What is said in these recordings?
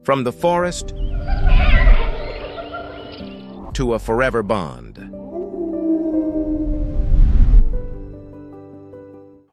From the forest to a forever bond.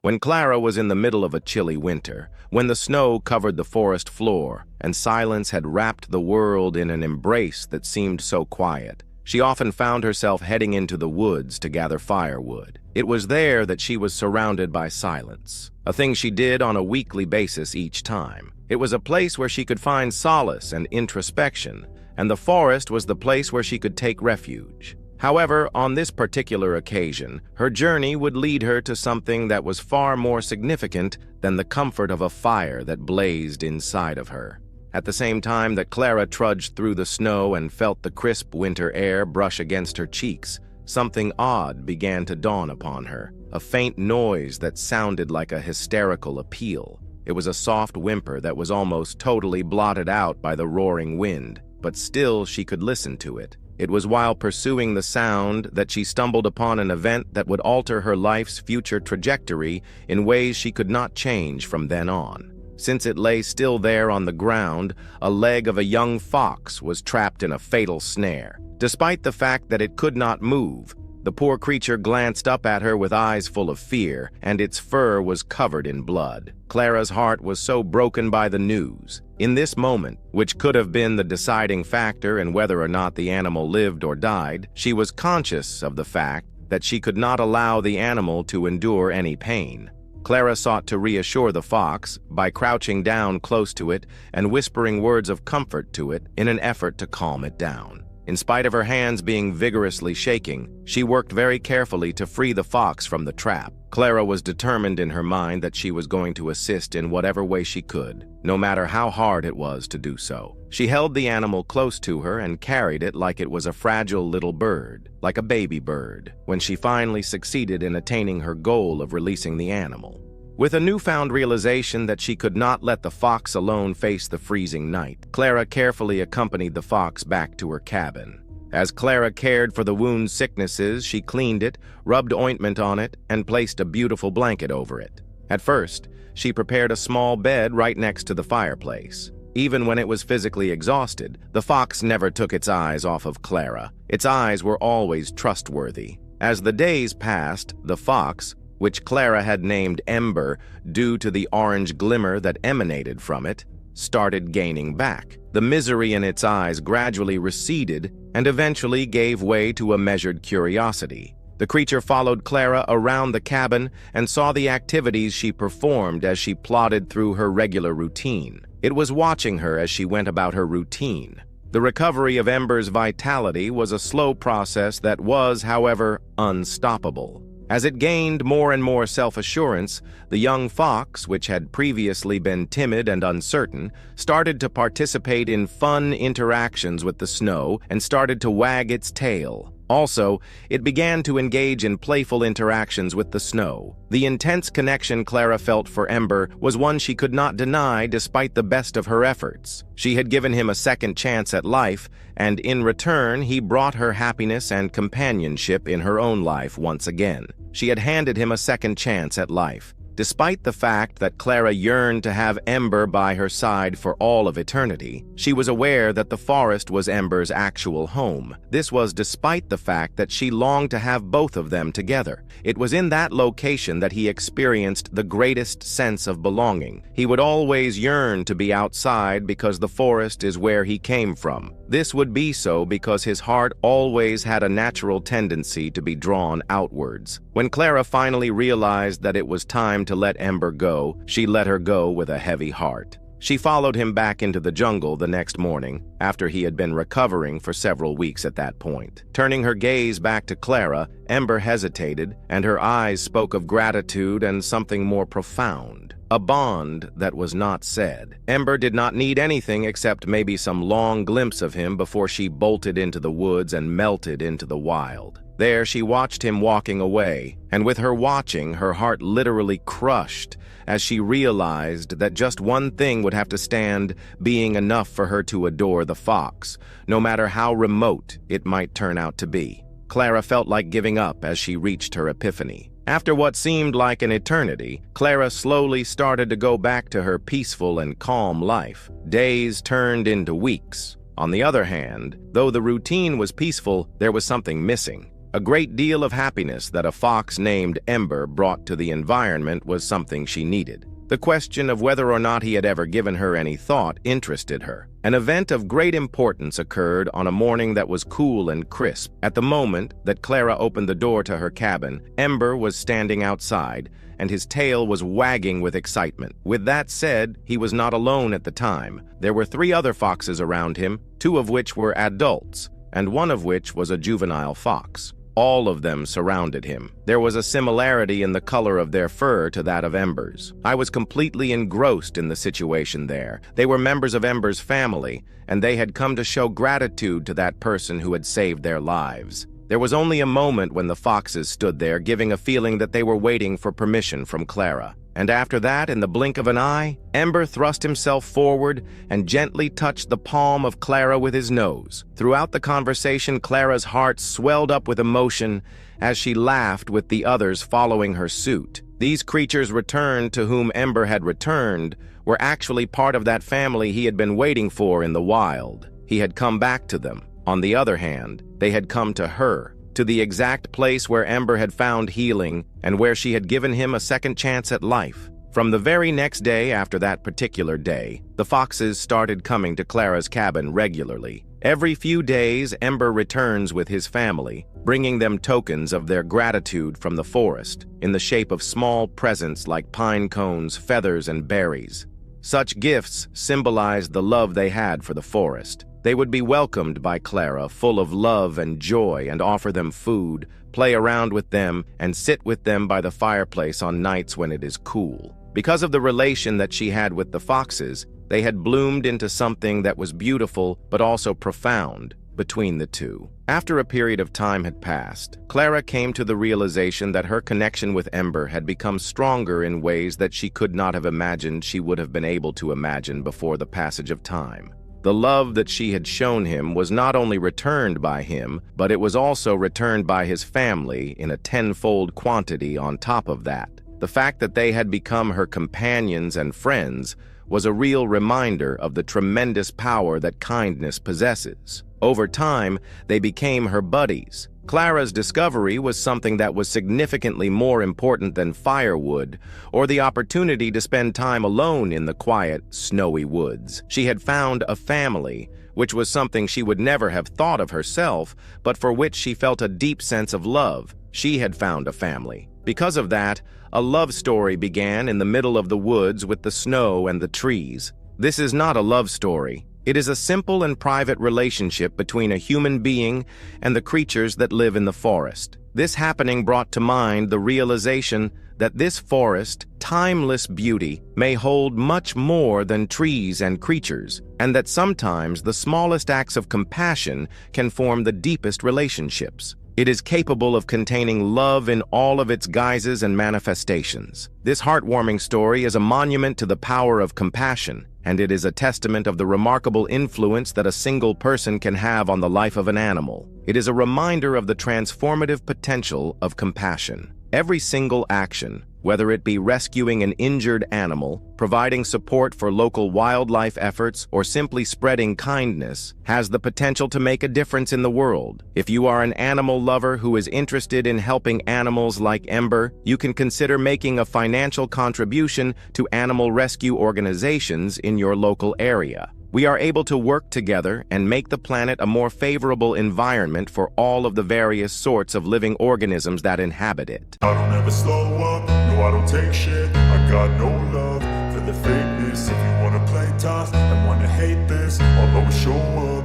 When Clara was in the middle of a chilly winter, when the snow covered the forest floor and silence had wrapped the world in an embrace that seemed so quiet, she often found herself heading into the woods to gather firewood. It was there that she was surrounded by silence, a thing she did on a weekly basis each time. It was a place where she could find solace and introspection, and the forest was the place where she could take refuge. However, on this particular occasion, her journey would lead her to something that was far more significant than the comfort of a fire that blazed inside of her. At the same time that Clara trudged through the snow and felt the crisp winter air brush against her cheeks, something odd began to dawn upon her, a faint noise that sounded like a hysterical appeal. It was a soft whimper that was almost totally blotted out by the roaring wind, but still she could listen to it. It was while pursuing the sound that she stumbled upon an event that would alter her life's future trajectory in ways she could not change from then on. Since it lay still there on the ground, a leg of a young fox was trapped in a fatal snare. Despite the fact that it could not move, the poor creature glanced up at her with eyes full of fear, and its fur was covered in blood. Clara's heart was so broken by the news. In this moment, which could have been the deciding factor in whether or not the animal lived or died, she was conscious of the fact that she could not allow the animal to endure any pain. Clara sought to reassure the fox by crouching down close to it and whispering words of comfort to it in an effort to calm it down. In spite of her hands being vigorously shaking, she worked very carefully to free the fox from the trap. Clara was determined in her mind that she was going to assist in whatever way she could, no matter how hard it was to do so. She held the animal close to her and carried it like it was a fragile little bird, like a baby bird, when she finally succeeded in attaining her goal of releasing the animal. With a newfound realization that she could not let the fox alone face the freezing night, Clara carefully accompanied the fox back to her cabin. As Clara cared for the wound's sicknesses, she cleaned it, rubbed ointment on it, and placed a beautiful blanket over it. At first, she prepared a small bed right next to the fireplace. Even when it was physically exhausted, the fox never took its eyes off of Clara. Its eyes were always trustworthy. As the days passed, the fox, which Clara had named Ember due to the orange glimmer that emanated from it, started gaining back. The misery in its eyes gradually receded and eventually gave way to a measured curiosity. The creature followed Clara around the cabin and saw the activities she performed as she plodded through her regular routine. It was watching her as she went about her routine. The recovery of Ember's vitality was a slow process that was, however, unstoppable. As it gained more and more self-assurance, the young fox, which had previously been timid and uncertain, started to participate in fun interactions with the snow and started to wag its tail. Also, it began to engage in playful interactions with the snow. The intense connection Clara felt for Ember was one she could not deny despite the best of her efforts. She had given him a second chance at life, and in return, he brought her happiness and companionship in her own life once again. She had handed him a second chance at life. Despite the fact that Clara yearned to have Ember by her side for all of eternity, she was aware that the forest was Ember's actual home. This was despite the fact that she longed to have both of them together. It was in that location that he experienced the greatest sense of belonging. He would always yearn to be outside because the forest is where he came from. This would be so because his heart always had a natural tendency to be drawn outwards. When Clara finally realized that it was time to let Ember go, she let her go with a heavy heart. She followed him back into the jungle the next morning, after he had been recovering for several weeks at that point. Turning her gaze back to Clara, Ember hesitated, and her eyes spoke of gratitude and something more profound. A bond that was not said. Ember did not need anything except maybe some long glimpse of him before she bolted into the woods and melted into the wild. There she watched him walking away, and with her watching, her heart literally crushed as she realized that just one thing would have to stand being enough for her to adore the fox, no matter how remote it might turn out to be. Clara felt like giving up as she reached her epiphany. After what seemed like an eternity, Clara slowly started to go back to her peaceful and calm life. Days turned into weeks. On the other hand, though the routine was peaceful, there was something missing. A great deal of happiness that a fox named Ember brought to the environment was something she needed. The question of whether or not he had ever given her any thought interested her. An event of great importance occurred on a morning that was cool and crisp. At the moment that Clara opened the door to her cabin, Ember was standing outside, and his tail was wagging with excitement. With that said, he was not alone at the time. There were 3 other foxes around him, 2 of which were adults, and 1 of which was a juvenile fox. All of them surrounded him. There was a similarity in the color of their fur to that of Ember's. I was completely engrossed in the situation there. They were members of Ember's family, and they had come to show gratitude to that person who had saved their lives. There was only a moment when the foxes stood there, giving a feeling that they were waiting for permission from Clara. And after that, in the blink of an eye, Ember thrust himself forward and gently touched the palm of Clara with his nose. Throughout the conversation, Clara's heart swelled up with emotion as she laughed with the others following her suit. These creatures returned to whom Ember had returned were actually part of that family he had been waiting for in the wild. He had come back to them. On the other hand, they had come to her, to the exact place where Ember had found healing and where she had given him a second chance at life. From the very next day after that particular day, the foxes started coming to Clara's cabin regularly. Every few days, Ember returns with his family, bringing them tokens of their gratitude from the forest, in the shape of small presents like pine cones, feathers, and berries. Such gifts symbolized the love they had for the forest. They would be welcomed by Clara, full of love and joy, and offer them food, play around with them, and sit with them by the fireplace on nights when it is cool. Because of the relation that she had with the foxes, they had bloomed into something that was beautiful but also profound between the two. After a period of time had passed, Clara came to the realization that her connection with Ember had become stronger in ways that she could not have imagined she would have been able to imagine before the passage of time. The love that she had shown him was not only returned by him, but it was also returned by his family in a tenfold quantity on top of that. The fact that they had become her companions and friends was a real reminder of the tremendous power that kindness possesses. Over time, they became her buddies. Clara's discovery was something that was significantly more important than firewood or the opportunity to spend time alone in the quiet, snowy woods. She had found a family, which was something she would never have thought of herself, but for which she felt a deep sense of love. She had found a family. Because of that, a love story began in the middle of the woods with the snow and the trees. This is not a love story. It is a simple and private relationship between a human being and the creatures that live in the forest. This happening brought to mind the realization that this forest, timeless beauty, may hold much more than trees and creatures, and that sometimes the smallest acts of compassion can form the deepest relationships. It is capable of containing love in all of its guises and manifestations. This heartwarming story is a monument to the power of compassion, and it is a testament of the remarkable influence that a single person can have on the life of an animal. It is a reminder of the transformative potential of compassion. Every single action, whether it be rescuing an injured animal, providing support for local wildlife efforts, or simply spreading kindness, has the potential to make a difference in the world. If you are an animal lover who is interested in helping animals like Ember, you can consider making a financial contribution to animal rescue organizations in your local area. We are able to work together and make the planet a more favorable environment for all of the various sorts of living organisms that inhabit it. I don't ever slow up, no I don't take shit. I got no love for the fakeness. If you wanna play tough and wanna hate this, I'll always show up.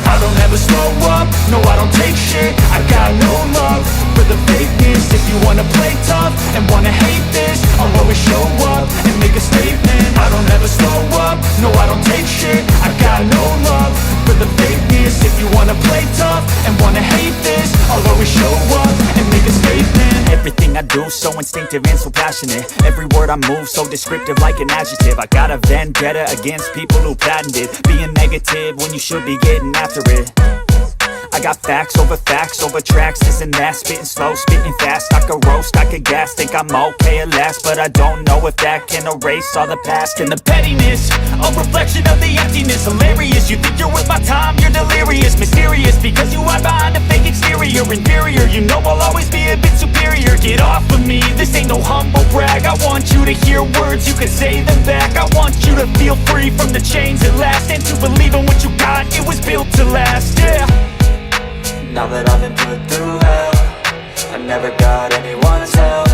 I don't ever slow up, no I don't take shit. I got no love for the fakeness. If you wanna play tough and wanna hate this, I'll always show up and make a statement. I don't ever slow up, no I don't take shit. I got no love for the fakeness. If you wanna play tough and wanna hate this, I'll always show up and make a statement. Everything I do so instinctive and so passionate. Every word I move so descriptive like an adjective. I got a vendetta against people who patented being negative when you should be getting after it. I got facts over tracks, this and that. Spitting slow, spitting fast. I could roast, I could gas. Think I'm okay at last, but I don't know if that can erase all the past. And the pettiness, a reflection of the emptiness. Hilarious, you think you're worth my time, you're delirious. Mysterious, because you hide behind a fake exterior. Inferior, you know I'll always be a bit superior. Get off of me, this ain't no humble brag. I want you to hear words, you can say them back. I want you to feel free from the chains at last, and to believe in what you got, it was built to last, yeah. Now that I've been put through hell, I never got anyone's help.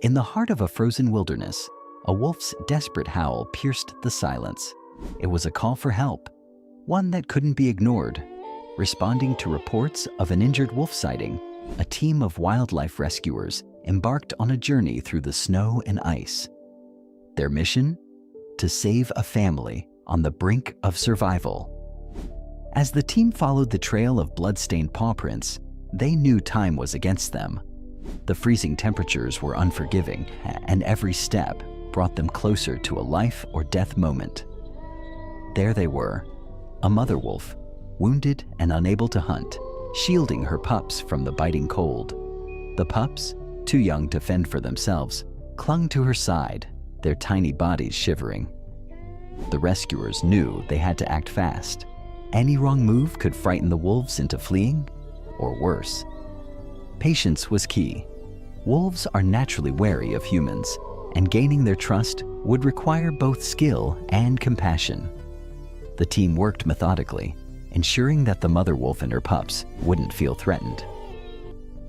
In the heart of a frozen wilderness, a wolf's desperate howl pierced the silence. It was a call for help, one that couldn't be ignored. Responding to reports of an injured wolf sighting, a team of wildlife rescuers embarked on a journey through the snow and ice. Their mission? To save a family on the brink of survival. As the team followed the trail of blood-stained paw prints, they knew time was against them. The freezing temperatures were unforgiving, and every step brought them closer to a life or death moment. There they were, a mother wolf, wounded and unable to hunt, shielding her pups from the biting cold. The pups, too young to fend for themselves, clung to her side, their tiny bodies shivering. The rescuers knew they had to act fast. Any wrong move could frighten the wolves into fleeing, or worse. Patience was key. Wolves are naturally wary of humans, and gaining their trust would require both skill and compassion. The team worked methodically, ensuring that the mother wolf and her pups wouldn't feel threatened.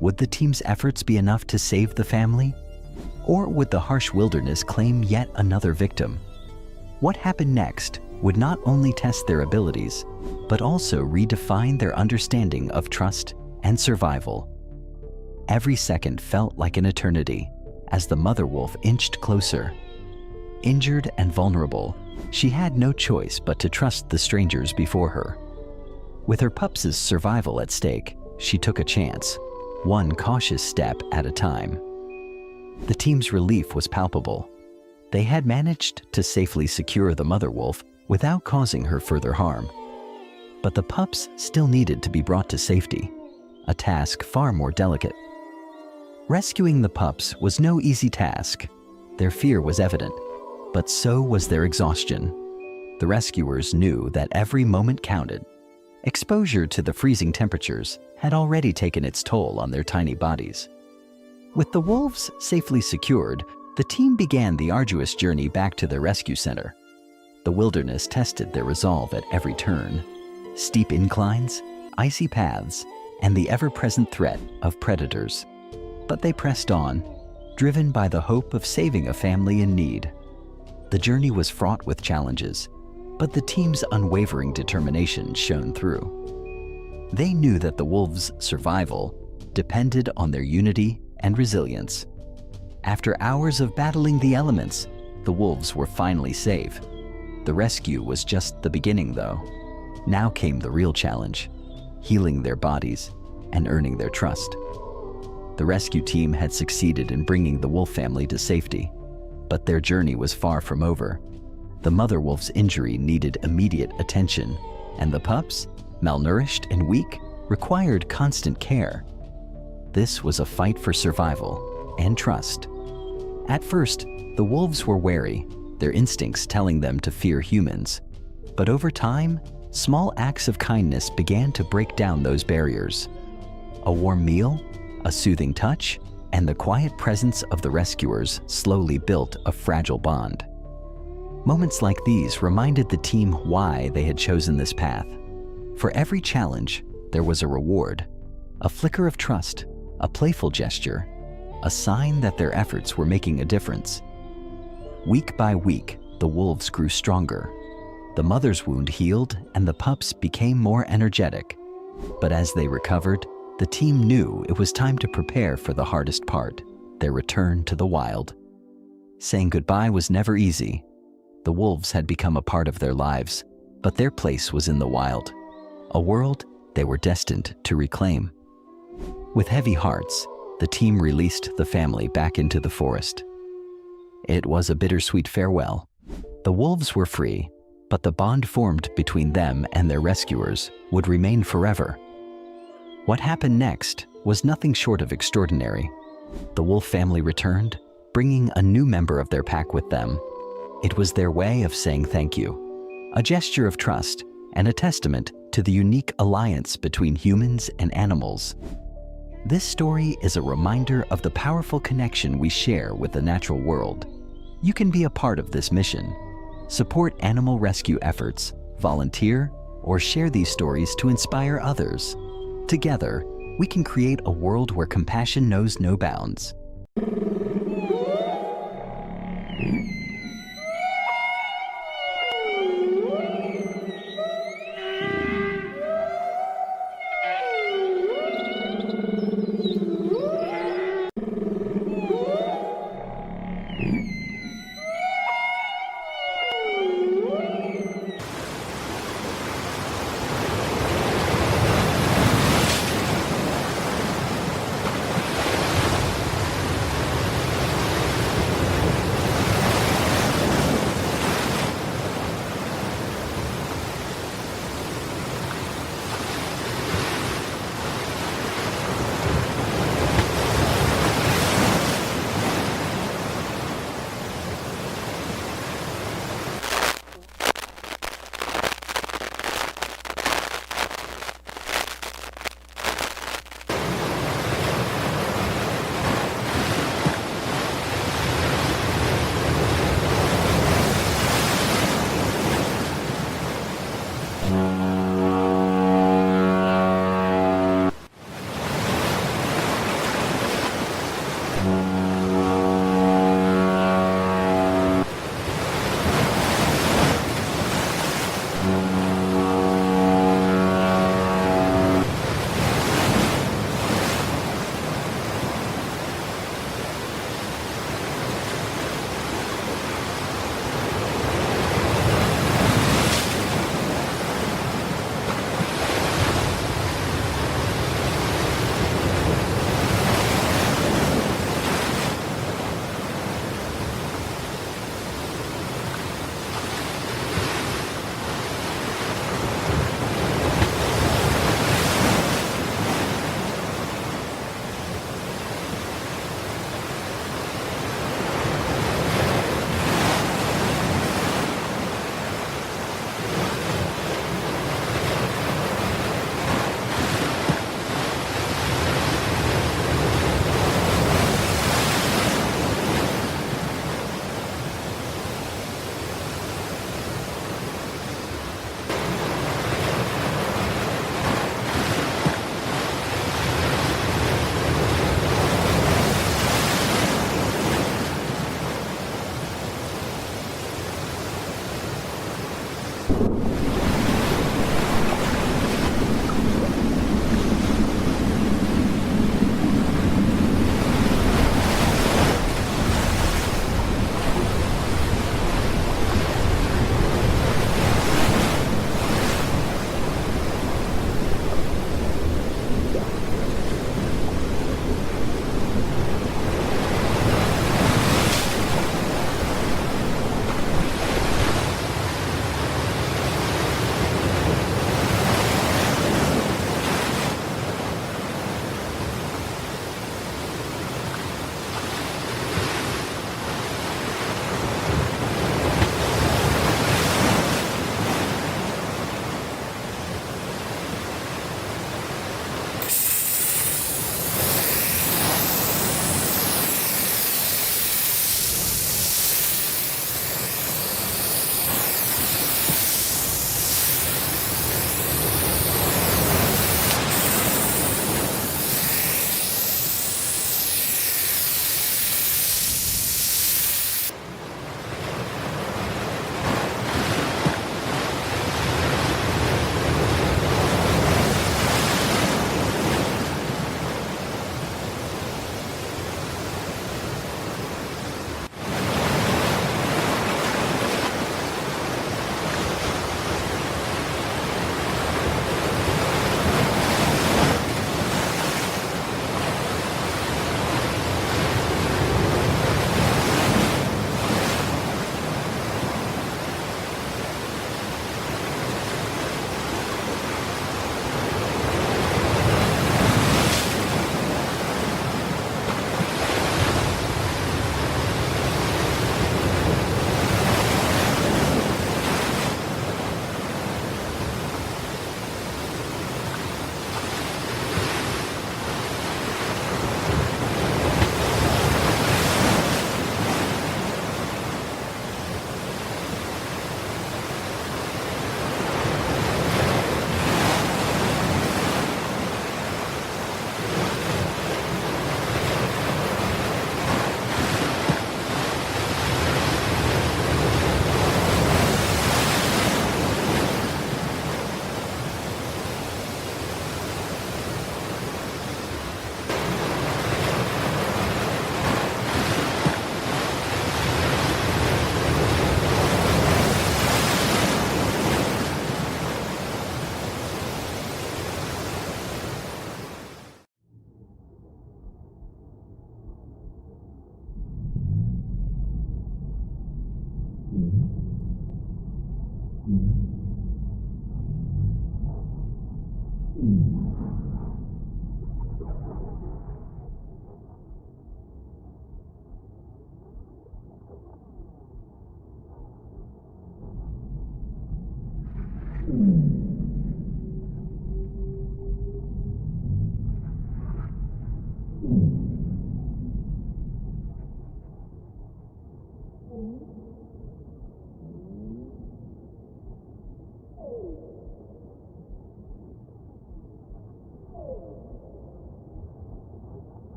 Would the team's efforts be enough to save the family? Or would the harsh wilderness claim yet another victim? What happened next would not only test their abilities, but also redefine their understanding of trust and survival. Every second felt like an eternity as the mother wolf inched closer. Injured and vulnerable, she had no choice but to trust the strangers before her. With her pups' survival at stake, she took a chance, one cautious step at a time. The team's relief was palpable. They had managed to safely secure the mother wolf without causing her further harm. But the pups still needed to be brought to safety, a task far more delicate. Rescuing the pups was no easy task. Their fear was evident, but so was their exhaustion. The rescuers knew that every moment counted. Exposure to the freezing temperatures had already taken its toll on their tiny bodies. With the wolves safely secured, the team began the arduous journey back to their rescue center. The wilderness tested their resolve at every turn. Steep inclines, icy paths, and the ever-present threat of predators. But they pressed on, driven by the hope of saving a family in need. The journey was fraught with challenges, but the team's unwavering determination shone through. They knew that the wolves' survival depended on their unity and resilience. After hours of battling the elements, the wolves were finally safe. The rescue was just the beginning, though. Now came the real challenge: healing their bodies and earning their trust. The rescue team had succeeded in bringing the wolf family to safety, but their journey was far from over. The mother wolf's injury needed immediate attention, and the pups, malnourished and weak, required constant care. This was a fight for survival and trust. At first, the wolves were wary, their instincts telling them to fear humans. But over time, small acts of kindness began to break down those barriers. A warm meal, a soothing touch, and the quiet presence of the rescuers slowly built a fragile bond. Moments like these reminded the team why they had chosen this path. For every challenge, there was a reward, a flicker of trust, a playful gesture, a sign that their efforts were making a difference. Week by week, the wolves grew stronger. The mother's wound healed and the pups became more energetic. But as they recovered, the team knew it was time to prepare for the hardest part, their return to the wild. Saying goodbye was never easy. The wolves had become a part of their lives, but their place was in the wild, a world they were destined to reclaim. With heavy hearts, the team released the family back into the forest. It was a bittersweet farewell. The wolves were free, but the bond formed between them and their rescuers would remain forever. What happened next was nothing short of extraordinary. The wolf family returned, bringing a new member of their pack with them. It was their way of saying thank you, a gesture of trust and a testament to the unique alliance between humans and animals. This story is a reminder of the powerful connection we share with the natural world. You can be a part of this mission. Support animal rescue efforts, volunteer, or share these stories to inspire others. Together, we can create a world where compassion knows no bounds.